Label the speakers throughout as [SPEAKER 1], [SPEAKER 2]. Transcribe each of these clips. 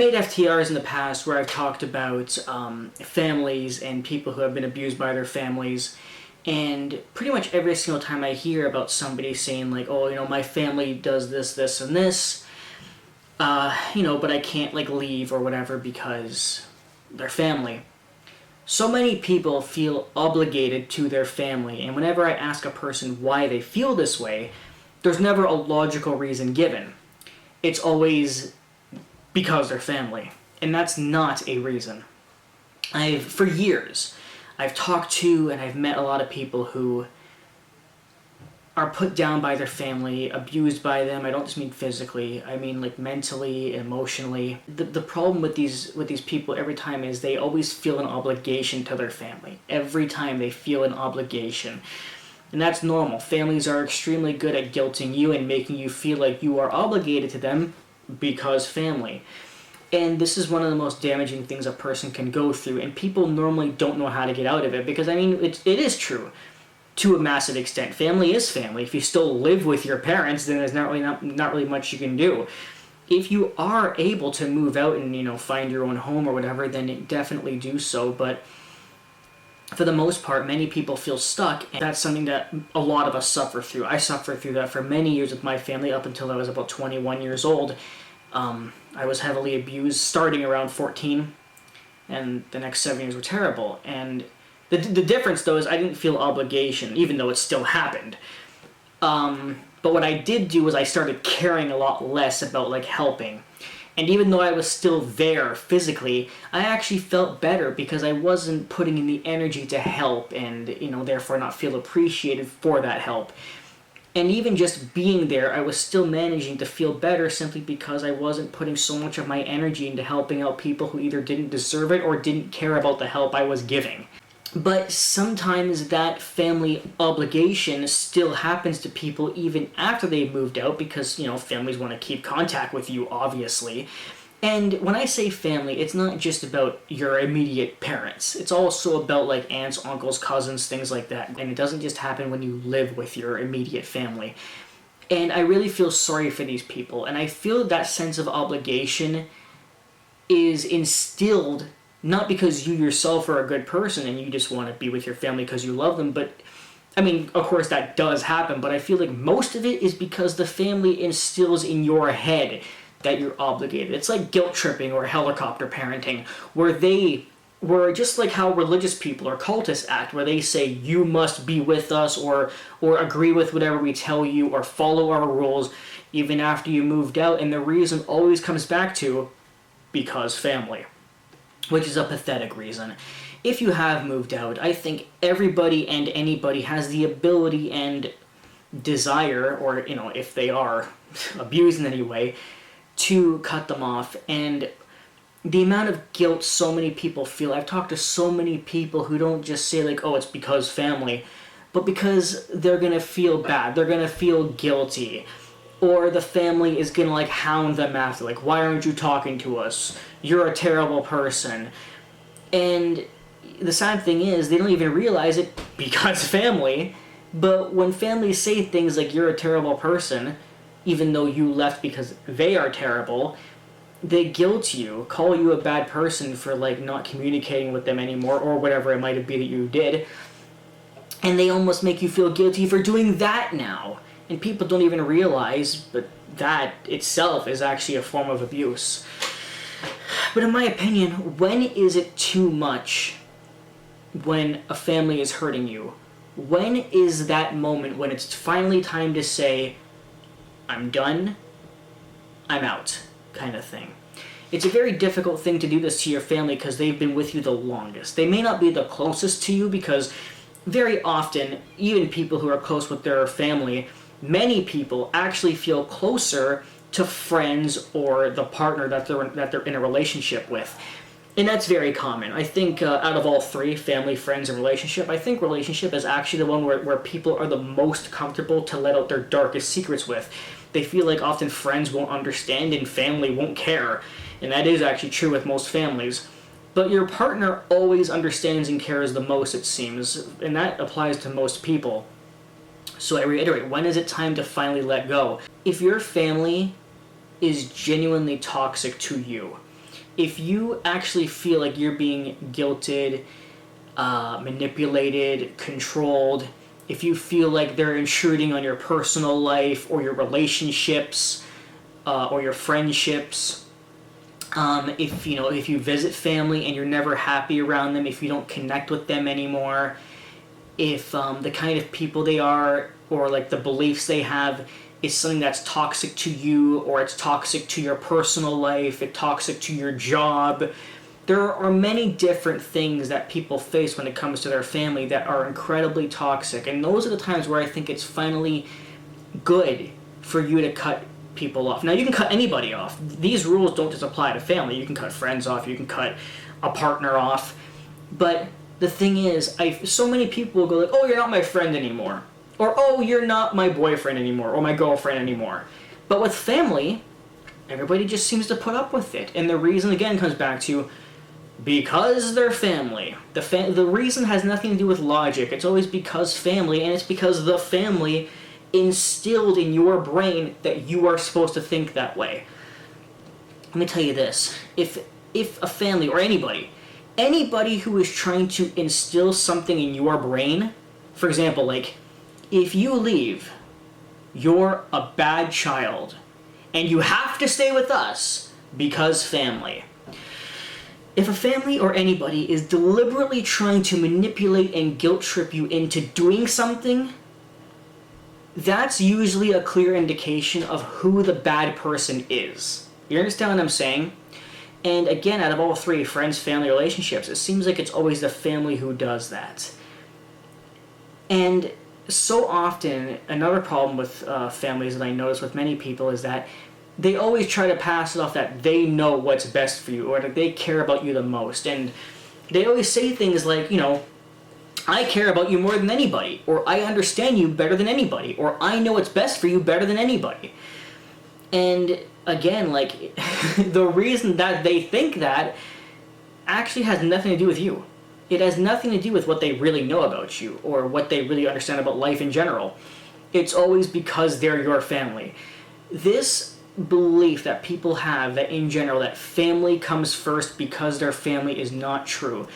[SPEAKER 1] made FTRs in the past where I've talked about families and people who have been abused by their families, and pretty much every single time I hear about somebody saying like, oh, you know, my family does this, this, and this, you know, but I can't like leave or whatever because they're family. So many people feel obligated to their family, and whenever I ask a person why they feel this way, there's never a logical reason given. It's always because they're family, and that's not a reason. For years, I've talked to and I've met a lot of people who are put down by their family, abused by them. I don't just mean physically, I mean like mentally, emotionally. The problem with these people every time is they always feel an obligation to their family. Every time they feel an obligation. And that's normal. Families are extremely good at guilting you and making you feel like you are obligated to them because family. And this is one of the most damaging things a person can go through, and people normally don't know how to get out of it, because I mean, it is true. To a massive extent, family is family. If you still live with your parents, then there's not really much you can do. If you are able to move out and, you know, find your own home or whatever, then definitely do so. But for the most part, many people feel stuck, and that's something that a lot of us suffer through. I suffered through that for many years with my family up until I was about 21 years old. I was heavily abused starting around 14, and the next 7 years were terrible. And the difference, though, is I didn't feel obligation, even though it still happened. But what I did do was I started caring a lot less about, like, helping. And even though I was still there physically, I actually felt better because I wasn't putting in the energy to help and, you know, therefore not feel appreciated for that help. And even just being there, I was still managing to feel better simply because I wasn't putting so much of my energy into helping out people who either didn't deserve it or didn't care about the help I was giving. But sometimes that family obligation still happens to people even after they've moved out because, you know, families want to keep contact with you, obviously. And when I say family, it's not just about your immediate parents. It's also about, like, aunts, uncles, cousins, things like that. And it doesn't just happen when you live with your immediate family. And I really feel sorry for these people. And I feel that sense of obligation is instilled not because you yourself are a good person and you just want to be with your family because you love them, but, I mean, of course that does happen, but I feel like most of it is because the family instills in your head that you're obligated. It's like guilt tripping or helicopter parenting, where just like how religious people or cultists act, where they say you must be with us or agree with whatever we tell you or follow our rules even after you moved out, and the reason always comes back to because family, which is a pathetic reason. If you have moved out, I think everybody and anybody has the ability and desire, or, you know, if they are abused in any way, to cut them off. And the amount of guilt so many people feel, I've talked to so many people who don't just say like, oh, it's because family, but because they're gonna feel bad, they're gonna feel guilty, or the family is gonna like hound them after, like, why aren't you talking to us? You're a terrible person. And the sad thing is, they don't even realize it because family, but when families say things like you're a terrible person, even though you left because they are terrible, they guilt you, call you a bad person for like not communicating with them anymore, or whatever it might be that you did, and they almost make you feel guilty for doing that now. And people don't even realize, but that itself is actually a form of abuse. But in my opinion, when is it too much when a family is hurting you? When is that moment when it's finally time to say, I'm done, I'm out, kind of thing? It's a very difficult thing to do this to your family because they've been with you the longest. They may not be the closest to you because very often, even people who are close with their family, many people actually feel closer to friends or the partner that they're in a relationship with. And that's very common. I think out of all three, family, friends, and relationship, I think relationship is actually the one where people are the most comfortable to let out their darkest secrets with. They feel like often friends won't understand and family won't care. And that is actually true with most families. But your partner always understands and cares the most, it seems, and that applies to most people. So I reiterate, when is it time to finally let go? If your family is genuinely toxic to you, if you actually feel like you're being guilted, manipulated, controlled, if you feel like they're intruding on your personal life or your relationships or your friendships, if you visit family and you're never happy around them, if you don't connect with them anymore, if the kind of people they are or like the beliefs they have is something that's toxic to you, or it's toxic to your personal life, it's toxic to your job. There are many different things that people face when it comes to their family that are incredibly toxic, and those are the times where I think it's finally good for you to cut people off. Now, you can cut anybody off. These rules don't just apply to family. You can cut friends off, you can cut a partner off, but the thing is, so many people go like, oh, you're not my friend anymore, or oh, you're not my boyfriend anymore, or my girlfriend anymore. But with family, everybody just seems to put up with it, and the reason again comes back to because they're family. The reason has nothing to do with logic. It's always because family, and it's because the family instilled in your brain that you are supposed to think that way. Let me tell you this. If a family or anybody who is trying to instill something in your brain, for example, like, if you leave, you're a bad child, and you have to stay with us because family. If a family or anybody is deliberately trying to manipulate and guilt trip you into doing something, that's usually a clear indication of who the bad person is. You understand what I'm saying? And again, out of all three, friends, family, relationships, it seems like it's always the family who does that. And so often, another problem with families that I notice with many people is that they always try to pass it off that they know what's best for you, or that they care about you the most. And they always say things like, I care about you more than anybody, or I understand you better than anybody, or I know what's best for you better than anybody. And again, like, the reason that they think that actually has nothing to do with you. It has nothing to do with what they really know about you, or what they really understand about life in general. It's always because they're your family. This belief that people have that in general that family comes first because their family is not true.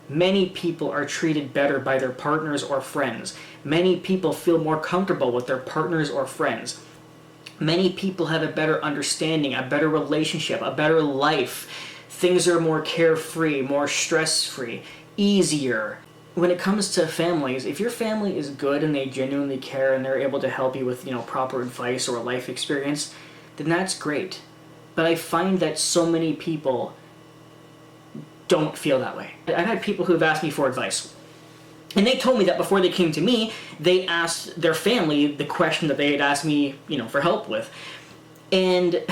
[SPEAKER 1] Many people are treated better by their partners or friends. Many people feel more comfortable with their partners or friends. Many people have a better understanding, a better relationship, a better life. Things are more carefree, more stress-free, easier. When it comes to families, if your family is good and they genuinely care and they're able to help you with, proper advice or life experience, then that's great. But I find that so many people don't feel that way. I've had people who have asked me for advice, and they told me that before they came to me, they asked their family the question that they had asked me, for help with. And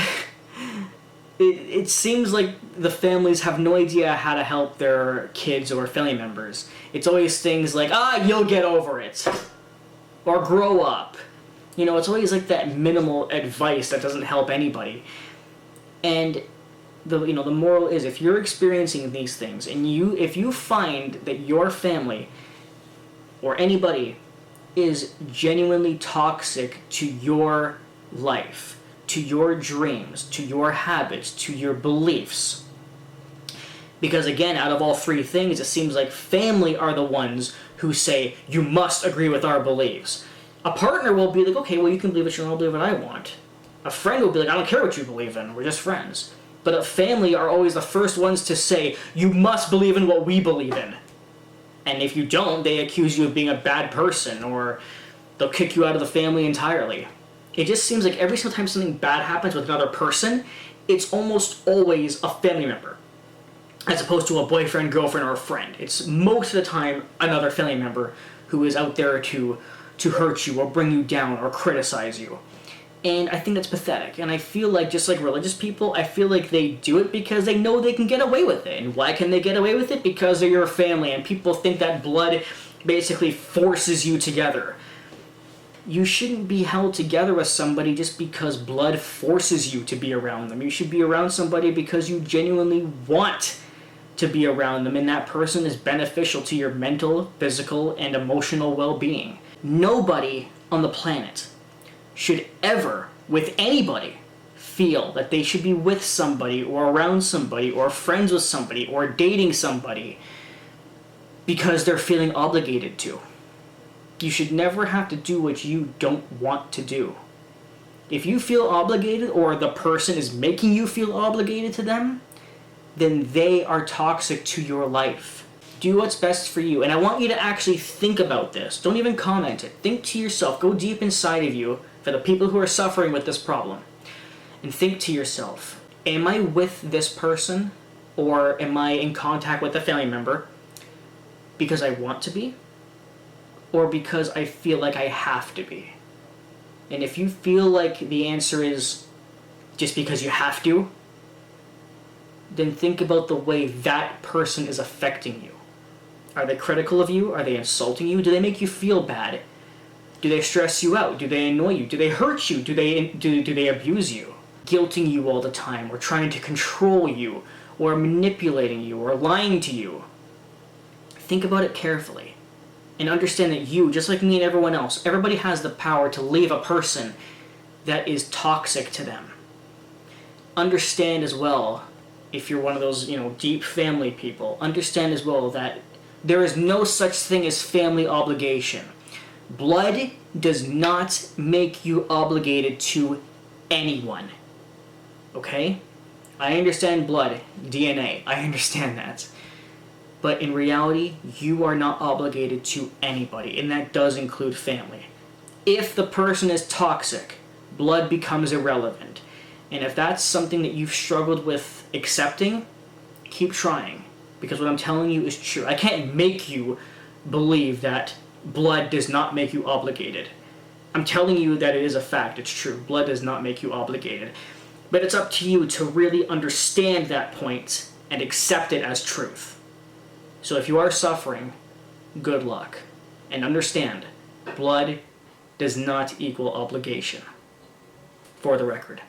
[SPEAKER 1] it seems like the families have no idea how to help their kids or family members. It's always things like, you'll get over it, or grow up. It's always like that minimal advice that doesn't help anybody. And the moral is, if you're experiencing these things, and if you find that your family or anybody is genuinely toxic to your life, to your dreams, to your habits, to your beliefs, because again, out of all three things, it seems like family are the ones who say, you must agree with our beliefs. A partner will be like, okay, well, you can believe what you want, I'll believe what I want. A friend will be like, I don't care what you believe in, we're just friends. But a family are always the first ones to say, you must believe in what we believe in. And if you don't, they accuse you of being a bad person, or they'll kick you out of the family entirely. It just seems like every single time something bad happens with another person, it's almost always a family member, as opposed to a boyfriend, girlfriend, or a friend. It's most of the time another family member who is out there to hurt you, or bring you down, or criticize you. And I think that's pathetic. And I feel like, just like religious people, I feel like they do it because they know they can get away with it. And why can they get away with it? Because they're your family, and people think that blood basically forces you together. You shouldn't be held together with somebody just because blood forces you to be around them. You should be around somebody because you genuinely want to be around them, and that person is beneficial to your mental, physical, and emotional well-being. Nobody on the planet should ever, with anybody, feel that they should be with somebody or around somebody or friends with somebody or dating somebody because they're feeling obligated to. You should never have to do what you don't want to do. If you feel obligated or the person is making you feel obligated to them, then they are toxic to your life. Do what's best for you. And I want you to actually think about this. Don't even comment it. Think to yourself. Go deep inside of you for the people who are suffering with this problem. And think to yourself, am I with this person or am I in contact with a family member because I want to be or because I feel like I have to be? And if you feel like the answer is just because you have to, then think about the way that person is affecting you. Are they critical of you? Are they insulting you? Do they make you feel bad? Do they stress you out? Do they annoy you? Do they hurt you? Do they abuse you? Guilting you all the time, or trying to control you, or manipulating you, or lying to you? Think about it carefully. And understand that you, just like me and everyone else, everybody has the power to leave a person that is toxic to them. Understand as well, if you're one of those, deep family people, understand as well that there is no such thing as family obligation. Blood does not make you obligated to anyone. Okay? I understand blood, DNA, I understand that. But in reality, you are not obligated to anybody, and that does include family. If the person is toxic, blood becomes irrelevant. And if that's something that you've struggled with accepting, keep trying. Because what I'm telling you is true. I can't make you believe that blood does not make you obligated. I'm telling you that it is a fact. It's true. Blood does not make you obligated. But it's up to you to really understand that point and accept it as truth. So if you are suffering, good luck. And understand, blood does not equal obligation. For the record.